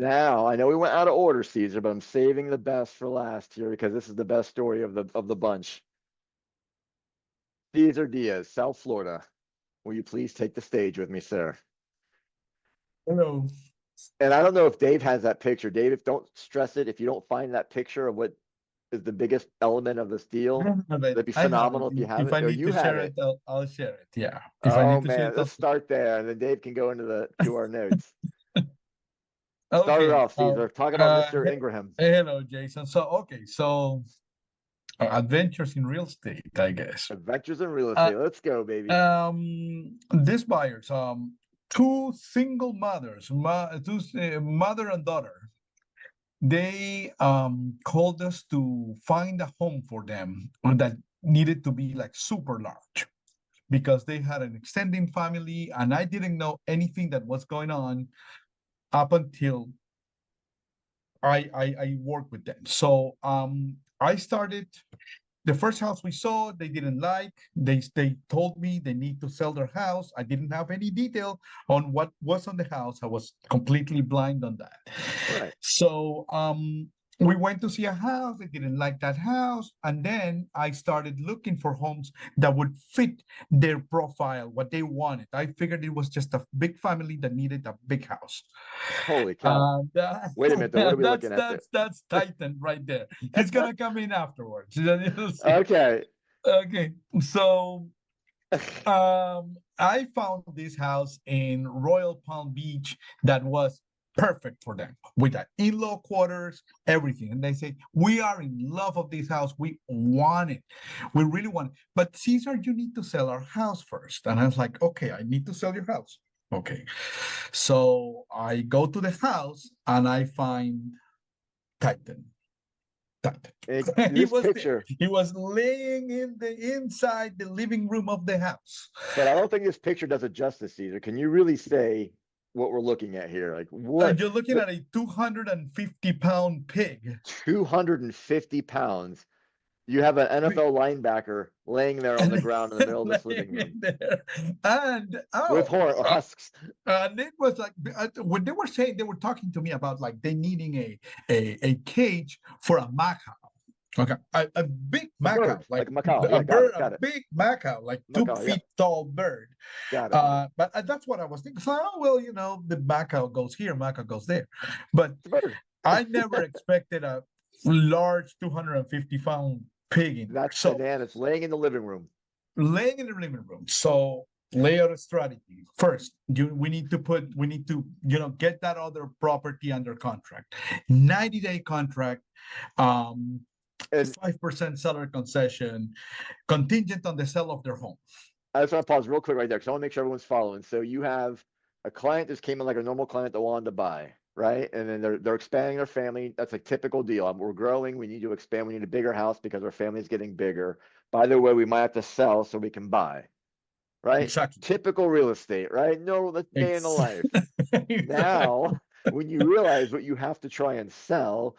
Now, I know we went out of order, Caesar, but I'm saving the best for last here because this is the best story of the bunch. Cesar Diaz, South Florida. Will you please take the stage with me, sir? Hello. And I don't know if Dave has that picture. Dave, if don't stress it, if you don't find that picture of what is the biggest element of this I deal, have it. that'd be I have it. phenomenal if you have If it I or need you to have share it, it. I'll share it. Yeah. If I Oh need to share man, it, let's start there, and then Dave can go into the to our notes. Start it Okay. off, Caesar. Talk about Mr. He- Ingraham. Hello, Jason. So adventures in real estate, I guess. Adventures in real Uh, estate. Let's go, baby. these buyers, two single mothers, mother and daughter, they called us to find a home for them that needed to be like super large because they had an extending family and I didn't know anything that was going on up until I worked with them. So I started the first house we saw, they didn't like. They told me they need to sell their house. I didn't have any detail on what was on the house. I was completely blind on that. Right. So we went to see a house. They didn't like that house, and then I started looking for homes that would fit their profile, what they wanted. I figured it was just a big family that needed a big house. Holy cow. That, Wait a minute, though. What are we that's looking at there? that's that's Titan right there. He's gonna come in afterwards. You'll see. Okay. Okay, so I found this house in Royal Palm Beach that was perfect for them with an in-law quarters, everything. And they say, we are in love of this house. We want it. We really want it. But Caesar, you need to sell our house first. And I was like, okay, I need to sell your house. Okay. So I go to the house and I find Titan. He This was there. picture, He was laying in the inside the living room of the house. but I don't think this picture does it justice, Caesar. Can you really say what we're looking at here? Like what You're looking the at a 250-pound pig. 250 pounds. You have an NFL linebacker laying there on the ground in the middle of this living Laying in room there. And with husks. and it was like when they were saying they were talking to me about like they needing a cage for a macaw. Okay, a big A macaw, bird, like like a macaw. a Yeah, got bird, it, a got it. big macaw, like two Macaw, yeah, feet tall bird. got it. But that's what I was thinking. So, oh, well, the macaw goes here, macaw goes there. But It's a bird. I never expected a large 250-pound pig in there. That's So bananas. Laying in the living room. laying in the living room. So layer strategy. First, we need to get that other property under contract. 90-day contract, And 5% seller concession, contingent on the sale of their home. I just want to pause real quick right there because I want to make sure everyone's following. So you have a client that came in like a normal client that wanted to buy, right? And then they're expanding their family. That's a typical deal. We're growing. We need to expand. We need a bigger house because our family is getting bigger. By the way, we might have to sell so we can buy, right? Exactly. Typical real estate, right? No, that's day in the life. Now, when you realize what you have to try and sell,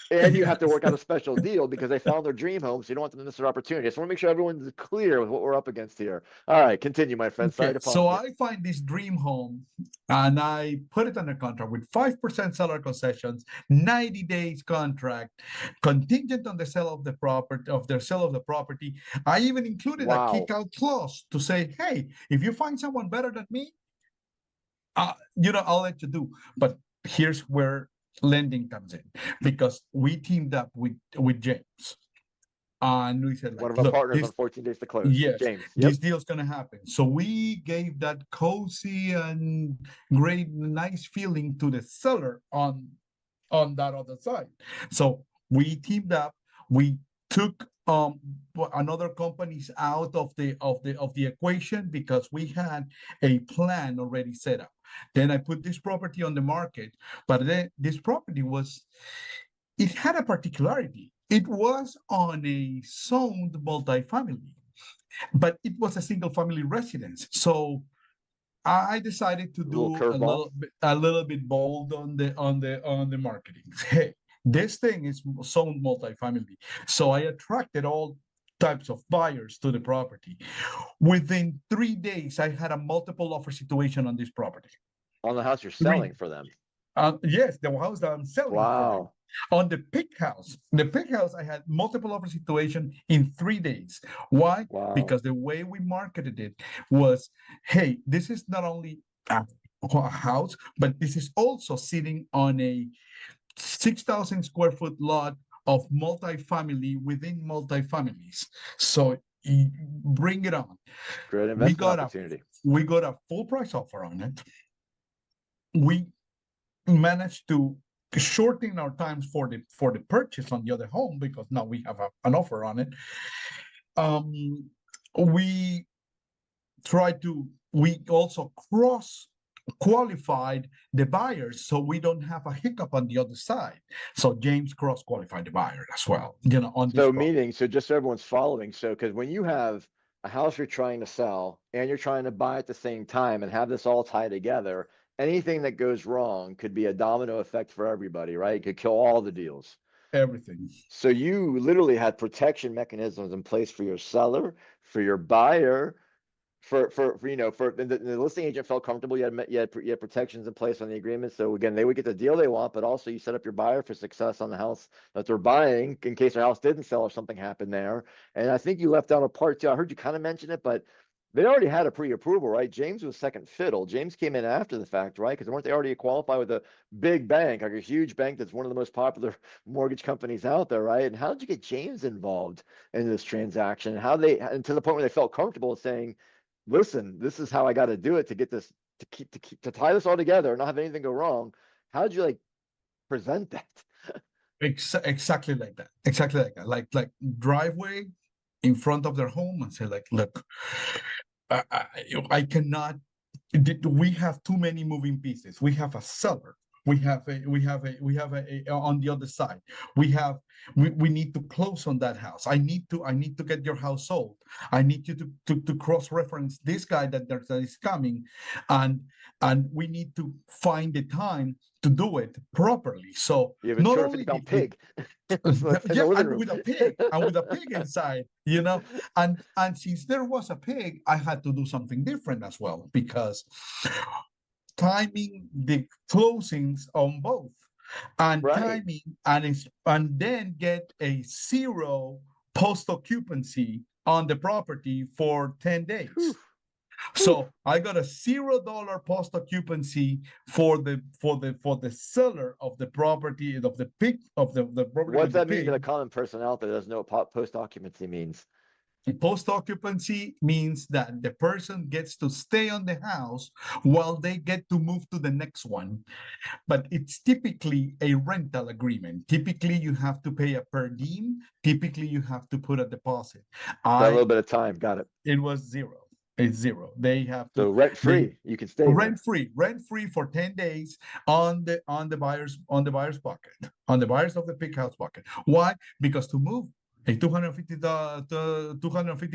and you have to work out a special deal because they found their dream home, so you don't want them to miss their opportunity. I just want to make sure everyone's clear with what we're up against here. All right, continue, my friend. Sorry Okay, to pause so you. I find this dream home and I put it under contract with 5% seller concessions, 90 days contract, contingent on the sale of the property, of their sale of the property. I even included a kick Wow. out clause to say, hey, if you find someone better than me, I'll let you do. But here's where lending comes in because we teamed up with James. And we said, One like, of our look, partners on 14 days to close. yes, James. Yep. this deal's gonna happen. So we gave that cozy and great, nice feeling to the seller on that other side. So we teamed up. We took another companies out of the equation because we had a plan already set up. Then I put this property on the market, but then this property it had a particularity. It was on a zoned multifamily, but it was a single family residence. So I decided to A little do curveball. a little bit bold on the marketing. Hey, this thing is zoned multifamily. So I attracted all types of buyers to the property. Within 3 days, I had a multiple offer situation on this property. On the house you're Three selling for them. Yes, the house that I'm selling for them. Wow. On the pig house, I had multiple offer situation in 3 days. Why? Wow. Because the way we marketed it was, hey, this is not only a house, but this is also sitting on a 6,000 square foot lot of multifamily within multifamilies. So bring it on. Great We investment got a opportunity. we got a full price offer on it. We managed to shorten our times for the purchase on the other home because now we have an offer on it. We we also cross qualified the buyers so we don't have a hiccup on the other side. So James cross qualified the buyer as well, on this So problem. meaning, so just so everyone's following, so because when you have a house you're trying to sell and you're trying to buy at the same time and have this all tie together, anything that goes wrong could be a domino effect for everybody, right? It could kill all the deals. Everything. So you literally had protection mechanisms in place for your seller, for your buyer, for the listing agent felt comfortable. You had protections in place on the agreement. So again, they would get the deal they want, but also you set up your buyer for success on the house that they're buying in case their house didn't sell or something happened there. And I think you left out a part too. I heard you kind of mention it, but they already had a pre-approval, right? James was second fiddle. James came in after the fact, right? Because weren't they already qualified with a big bank, like a huge bank that's one of the most popular mortgage companies out there, right? And how did you get James involved in this transaction? And to the point where they felt comfortable saying, listen, this is how I got to do it to get this to tie this all together and not have anything go wrong. How did you like present that? Exactly like that. Exactly like that. Like driveway in front of their home and say like, look, I cannot. We have too many moving pieces. We have a seller. We have a on the other side. We need to close on that house. I need to get your house sold. I need you to cross-reference this guy that is coming, and we need to find the time to do it properly. So You have a not 250 only pound did pig in the yeah, living and room. with a pig inside, and since there was a pig, I had to do something different as well because timing the closings on both and Right. timing and then get a zero post occupancy on the property for 10 Whew, days. whew. So I got a $0 post occupancy for the seller of the property of the pig of the property What's with the that mean to pig. the common person out there that doesn't know what post occupancy means? Post occupancy means that the person gets to stay on the house while they get to move to the next one. But it's typically a rental agreement. Typically, you have to pay a per diem. Typically, you have to put a deposit. That I little bit of time. Got it. It was zero. It's zero. They have to So rent they free, you can stay there. rent free for 10 days on the buyer's pocket, on the buyers of the pig house pocket. Why? Because to move a 250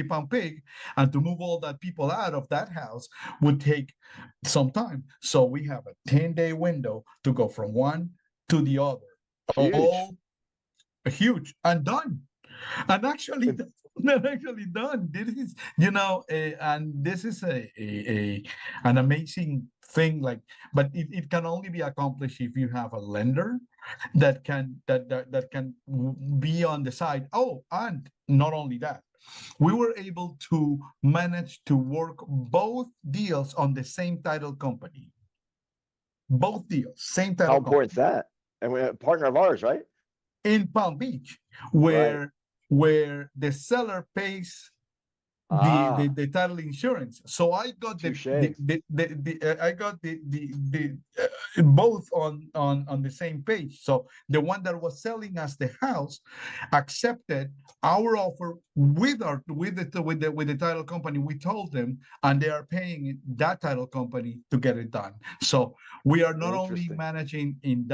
pound pig and to move all that people out of that house would take some time. So we have a 10-day window to go from one to the other. Huge. All huge and done. And actually, And not actually done. This is, and this is an amazing thing. But it can only be accomplished if you have a lender that can be on the side. Oh, and not only that, we were able to manage to work both deals on the same title company. Both deals, same how title company important is that? And we're a partner of ours, right? in Palm Beach, Right. where the seller pays Ah, the title insurance. So I got touche. I got both on the same page. So the one that was selling us the house accepted our offer with the title company. We told them, and they are paying that title company to get it done. So we are not only Interesting. managing in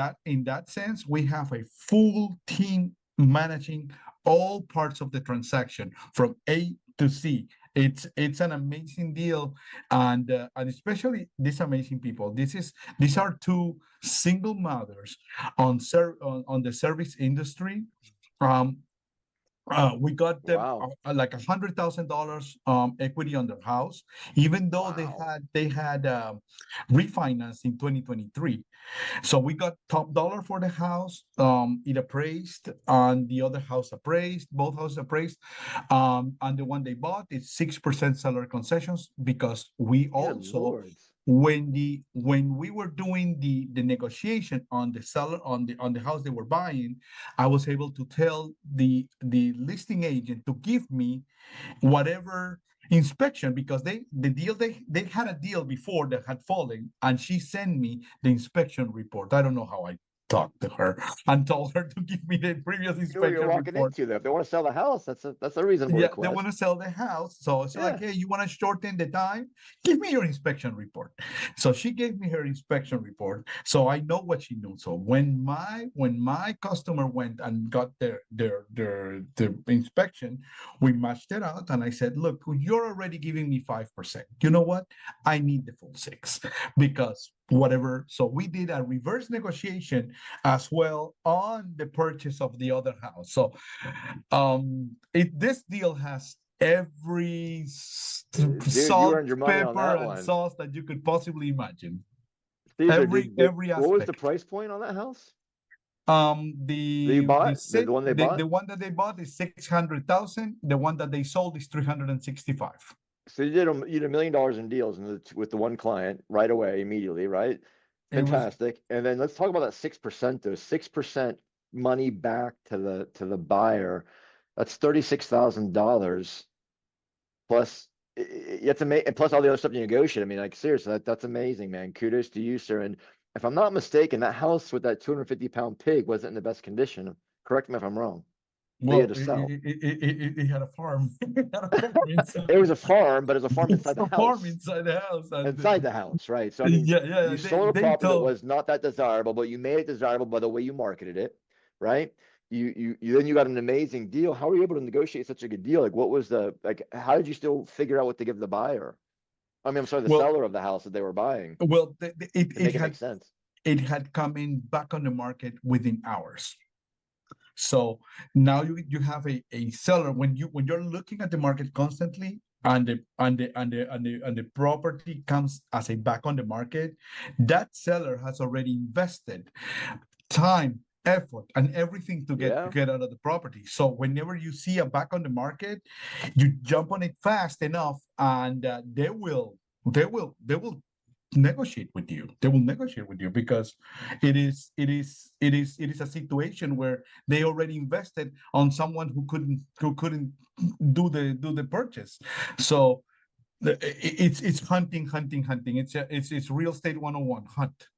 that sense, we have a full team managing all parts of the transaction from A to see. It's an amazing deal, and especially these amazing people. These are two single mothers on the service industry. Um, We got them Wow. like $100,000 equity on their house, even though Wow. they had refinanced in 2023. So we got top dollar for the house. It appraised, and the other house appraised, both houses appraised. And the one they bought is 6% seller concessions because we Good also, lords. when we were doing the negotiation on the seller on the house they were buying, I was able to tell the listing agent to give me whatever inspection, because they had a deal before that had fallen, and she sent me the inspection report. I don't know how I talked to her and told her to give me the previous You know what you're inspection walking report. into though. If they want to sell the house, that's a reasonable Yeah, they want request. to sell the house. So it's like, Yeah. hey, you want to shorten the time? Give me your inspection report. So she gave me her inspection report. So I know what she knew. So when my customer went and got their inspection, we matched it out. And I said, look, you're already giving me 5%. You know what? I need the full six because whatever. So we did a reverse negotiation as well on the purchase of the other house. So this deal has every Dude, you salt, earned your money on pepper, that and one. sauce that you could possibly imagine. Caesar, Every what was the aspect. price point on that house that you The bought? set The one they the bought? one that they bought is 600,000. The one that they sold is 365. So you did $1 million in deals with the one client right away, immediately, right? It was Fantastic. And then let's talk about that 6% though. 6% money back to the buyer. That's $36,000 plus you have to make and plus all the other stuff you negotiate. I mean, like seriously, that's amazing, man. Kudos to you, sir. And if I'm not mistaken, that house with that 250-pound pig wasn't in the best condition. Correct me if I'm wrong. That you had well, to it, sell. it had a farm. It had a farm inside. It was a farm, but it was a farm inside It's the a farm house. inside the house, and Inside the house, right? So I mean, yeah, yeah. you They sold a they property that told was not that desirable, but you made it desirable by the way you marketed it, right? You then you got an amazing deal. How were you able to negotiate such a good deal? Like, what was the like? How did you still figure out what to give the buyer? I mean, I'm sorry, the well, seller of the house that they were buying it to it make it make had sense. it had come in back on the market within hours. So now you have a seller when you're looking at the market constantly, and the property comes as a back on the market, that seller has already invested time, effort, and everything to Yeah. get out of the property. So whenever you see a back on the market, you jump on it fast enough, and they will negotiate with you. They will negotiate with you because it is a situation where they already invested on someone who couldn't do the purchase. So it's hunting, hunting, hunting. It's real estate 101, hunt.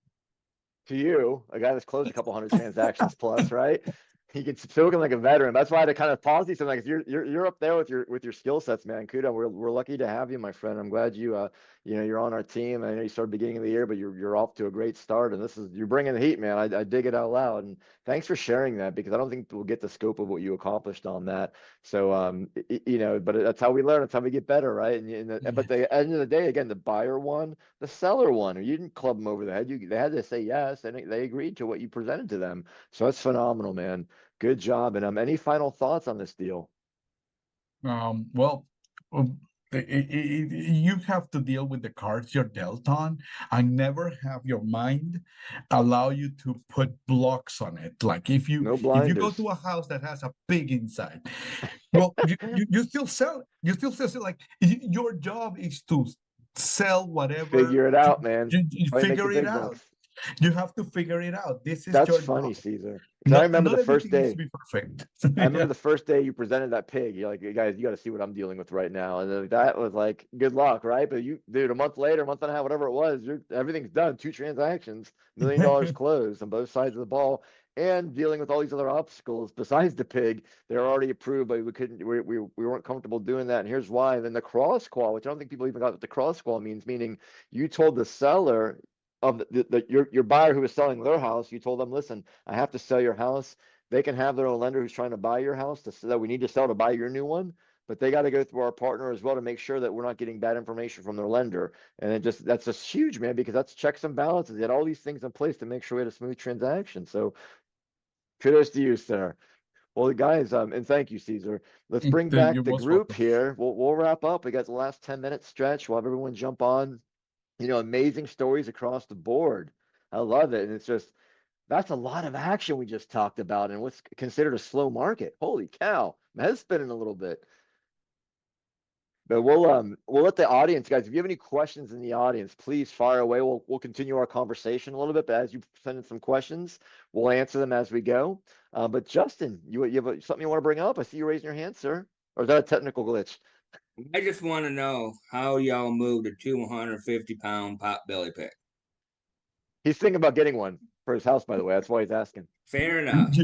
To you, a guy that's closed a couple hundred transactions plus, right? He gets spoken like a veteran. That's why I had to kind of pause you. So like, you're up there with your skill sets, man. Kudo, we're lucky to have you, my friend. I'm glad you're on our team. I know you started beginning of the year, but you're off to a great start. And you're bringing the heat, man. I dig it out loud. And thanks for sharing that because I don't think we'll get the scope of what you accomplished on that. So but that's how we learn. That's how we get better, right? But the end of the day, again, the buyer won, the seller won. You didn't club them over the head. They had to say yes, and they agreed to what you presented to them. So that's phenomenal, man. Good job. And any final thoughts on this deal? Well, um, you have to deal with the cards you're dealt on, and never have your mind allow you to put blocks on it. Like No if you go blinders. to a house that has a pig inside, well, you still sell it. You still sell, like your job is to sell whatever Figure it out, man. you How you make the figure it big out. bucks. You have to figure it out. This is That's your job. funny, Caesar. Because I Not remember the not first everything needs to day. be perfect. I remember Yeah. the first day you presented that pig. You're like, "Hey, guys, you got to see what I'm dealing with right now." And then that was like, good luck, right? But dude, a month later, a month and a half, whatever it was, everything's done. Two transactions, $1 million closed on both sides of the ball, and dealing with all these other obstacles besides the pig. They're already approved, but we couldn't, we weren't comfortable doing that. And here's why. And then the cross qual, which I don't think people even got what the cross qual means, meaning you told the seller of your buyer who was selling their house, you told them, listen, I have to sell your house. They can have their own lender who's trying to buy your house that we need to sell to buy your new one, but they got to go through our partner as well to make sure that we're not getting bad information from their lender. And that's just huge, man, because that's checks and balances. They had all these things in place to make sure we had a smooth transaction. So kudos to you, sir. Well, guys, and thank you, Caesar. Let's bring back You're the most group welcome. here. We'll wrap up. We got the last 10 minute stretch. We'll have everyone jump on. Amazing stories across the board. I love it. And it's just that's a lot of action we just talked about and what's considered a slow market. Holy cow. My head's spinning a little bit. But we'll let the audience, guys, if you have any questions in the audience, please fire away. We'll continue our conversation a little bit, but as you send in some questions, we'll answer them as we go. But Justin, you have something you want to bring up? I see you raising your hand, sir. Or is that a technical glitch? I just want to know how y'all moved a 250-pound pot belly pig. He's thinking about getting one for his house, by the way. That's why he's asking. Fair enough.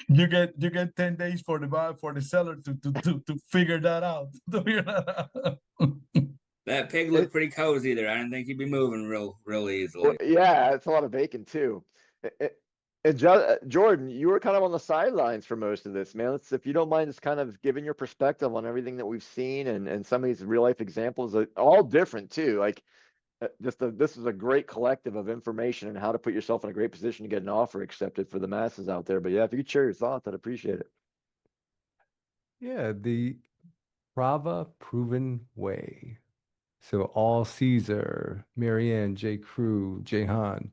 You get 10 days for the seller to figure that out. To figure that out. That pig It, looked pretty cozy there. I didn't think he'd be moving real well, easily. yeah, it's a lot of bacon too. And Jordan, you were kind of on the sidelines for most of this, man. If you don't mind, just kind of giving your perspective on everything that we've seen and some of these real life examples, all different too. Like, this is a great collective of information and how to put yourself in a great position to get an offer accepted for the masses out there. But yeah, if you could share your thoughts, I'd appreciate it. Yeah, the Prava proven way. So all Caesar, Marianne, J. Crew, Jehan,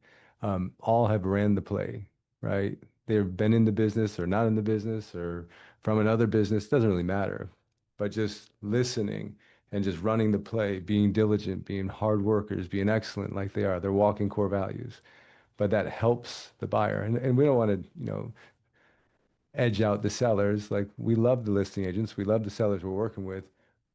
all have ran the play, right? They've been in the business or not in the business or from another business, doesn't really matter. But just listening and just running the play, being diligent, being hard workers, being excellent like they are, they're walking core values. But that helps the buyer. And we don't want to, edge out the sellers. Like we love the listing agents, we love the sellers we're working with,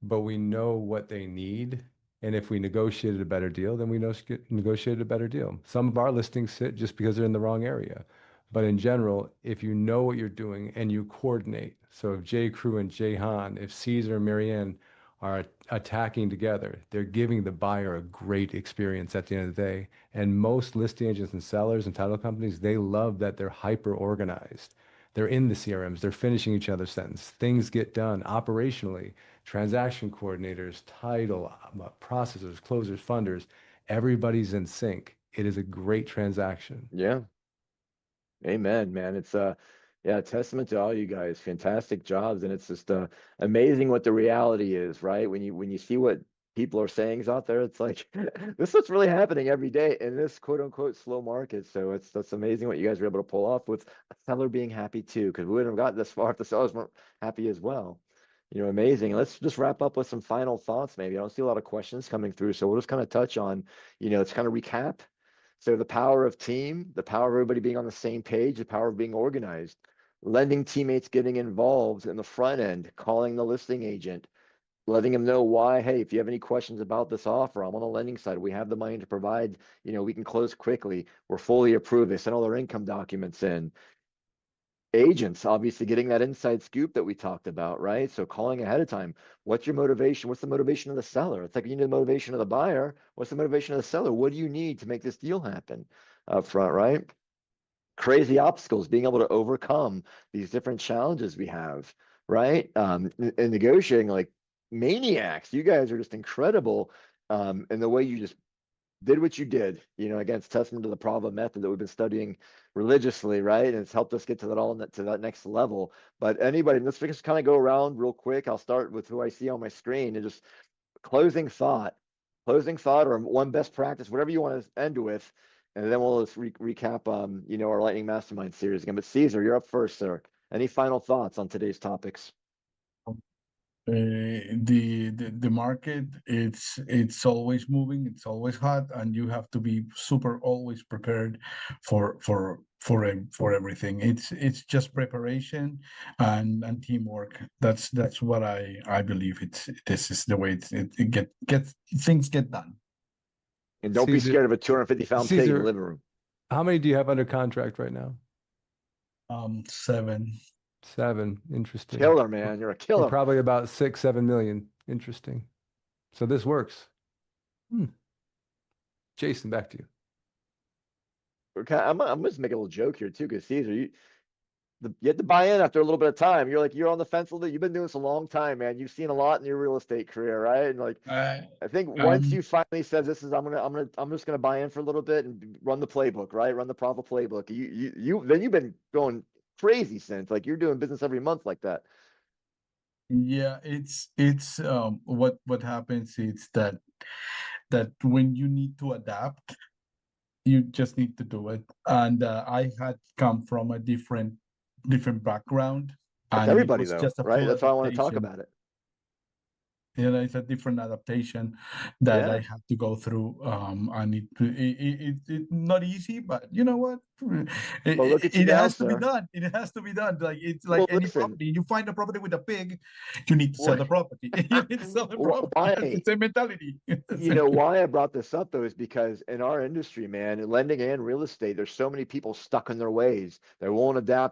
but we know what they need. And if we negotiated a better deal, then we negotiated a better deal. Some of our listings sit just because they're in the wrong area. But in general, if you know what you're doing and you coordinate, so if J. Crew and Jay Han, if Caesar and Marianne are attacking together, they're giving the buyer a great experience at the end of the day. And most listing agents and sellers and title companies, they love that they're hyper organized. They're in the CRMs, they're finishing each other's sentence. Things get done operationally. Transaction coordinators, title, processors, closers, funders, everybody's in sync. It is a great transaction. Yeah. Amen, man. It's yeah, a testament to all you guys. Fantastic jobs. And it's just amazing what the reality is, right? When you see what people are saying out there, it's like this is what's really happening every day in this quote unquote slow market. So that's amazing what you guys were able to pull off with a seller being happy too, because we wouldn't have gotten this far if the sellers weren't happy as well. Amazing. Let's just wrap up with some final thoughts, maybe. I don't see a lot of questions coming through, so we'll just kind of touch on, let's kind of recap. So the power of team, the power of everybody being on the same page, the power of being organized, lending teammates getting involved in the front end, calling the listing agent, letting them know why, hey, if you have any questions about this offer, I'm on the lending side. We have the money to provide, we can close quickly. We're fully approved. They send all their income documents in. Agents, obviously getting that inside scoop that we talked about, right? So calling ahead of time. What's your motivation? What's the motivation of the seller? It's like you need the motivation of the buyer. What's the motivation of the seller? What do you need to make this deal happen up front, right? Crazy obstacles, being able to overcome these different challenges we have, right? And negotiating like maniacs. You guys are just incredible in the way you just did what you did. Again, it's testament to the Prava method that we've been studying religiously, right? And it's helped us get to that next level. But anybody, let's just kind of go around real quick. I'll start with who I see on my screen and just closing thought, or one best practice, whatever you want to end with, and then we'll just recap, our Lightning Mastermind series again. But Caesar, you're up first, sir. Any final thoughts on today's topics? The market, it's always moving, it's always hot, and you have to be super always prepared for everything. It's just preparation and teamwork. That's what I believe. This is the way it gets things get done. And don't be Caesar, scared of a 250-pound pig in the Caesar, living room. how many do you have under contract right now? 7. 7. Interesting. Killer, man. You're a We're killer. probably about 6, 7 million. Interesting. So this works. Jason, back to you. Okay, I'm just making a little joke here too, because Caesar, you had to buy in after a little bit of time. You're on the fence a little bit. You've been doing this a long time, man. You've seen a lot in your real estate career, right? And like, I, I think once I'm you finally said this is I'm just gonna buy in for a little bit and run the playbook, right? Run the Prava playbook. Then you've been going crazy sense. Like you're doing business every month like that. Yeah, it's what happens is that when you need to adapt, you just need to do it. And I had come from a different background, That's and it everybody was though, just a right? full That's why I want to talk adaptation. about it. You know, it's a different adaptation that I Yeah. had to go through. And it not easy, but you know what? Well, look at you It now, has to be sir. done. It has to be done. Like it's Well, like any listen, property. You find a property with a pig, you need to sell the property. You need to sell the property. It's the why? same mentality. It's the You same know why I brought this up though is because in our industry, man, in lending and real estate, there's so many people stuck in their ways. They won't adapt.